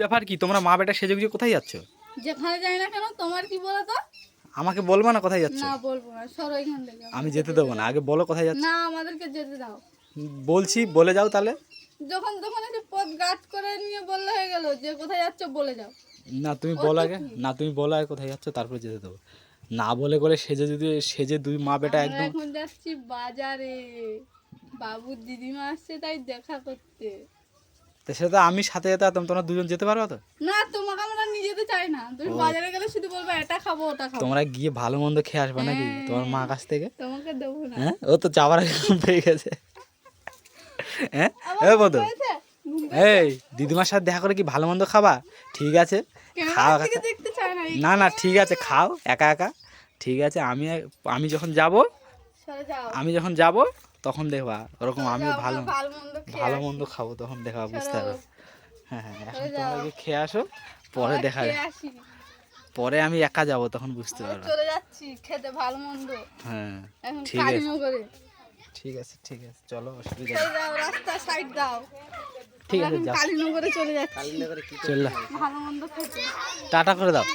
ব্যাপার কি তোমরা মা বেটা সেজে গুজে কোথায় যাচ্ছ? যেখানে যাই না কেন তোমার কি বলো তো? আমাকে বলবা না কোথায় যাচ্ছ? না বলবো না, সরো এখান থেকে। আমি যেতে দেবো না, আগে বলো কোথায় যাচ্ছ। না আমাদেরকে যেতে দাও। বলছি বলে যাও তাহলে। যখন তখন একটু পথ গাট করে নিয়ে বললে হয়ে গেল যে কোথায় যাচ্ছ বলে যাও। না তুমি ও বলো তো আগে, কি? না তুমি বলো আগে কোথায় যাচ্ছ, তারপরে যেতে দেবো। না বলে করে সেজে যদি সেজে দুই মা বেটা আমরা একদম। এখন যাচ্ছি বাজারে, বাবুর দিদিমা আসছে তাই দেখা করতে। তো সেটা আমি সাথে যেতে পারতাম, তোমরা দুজন যেতে পারো তো। না তোমাকে আমরা নিয়ে যেতে চাই না, তুমি ও। বাজারে গেলে শুধু বলবে এটা খাবো ওটা খাবো। তোমরা গিয়ে ভালো মন্দ খেয়ে আসবে নাকি হ্যাঁ। তোমার মা কাছ থেকে? তোমাকে দেবো না। হ্যাঁ ও তো যাওয়ার আগে ঘুম পেয়ে গেছে। হ্যাঁ আমার এ ঘুম বধূ, পেয়েছে? ঘুম এই দিদিমার সাথে দেখা করে কি ভালো মন্দ খাবা? ঠিক আছে খাও ক্যামেরার দিকে দেখতে চায় না। না না ঠিক আছে খাও একা একা। ঠিক আছে আমি আমি যখন যাব, সরে যাও। আমি যখন যাব তখন দেখবা ওরকম সরে আমিও যাও, ভালো আমরা ভালো মন্দ খেয়ে ভালো আসি। মন্দ খাবো, তখন দেখবা বুঝতে সরো। পারবে। হ্যাঁ হ্যাঁ এখন সরে তোমরা যাও। গিয়ে খেয়ে আসো, পরে আমরা দেখা খেয়ে আসি। পরে আমি একা যাব তখন বুঝতে আমরা পারবে। চলে যাচ্ছি খেতে ভালো মন্দ। হ্যাঁ এখন ঠিক আছে কালীনগরে। ঠিক আছে ঠিক আছে চলো অসুবিধা সরে নেই। যাও, রাস্তা সাইড দাও। ঠিক আমরা আছে এখন যাও কালীনগরে চলে যাচ্ছি চল ভালো মন্দ খেতে। টাটা করে দাও।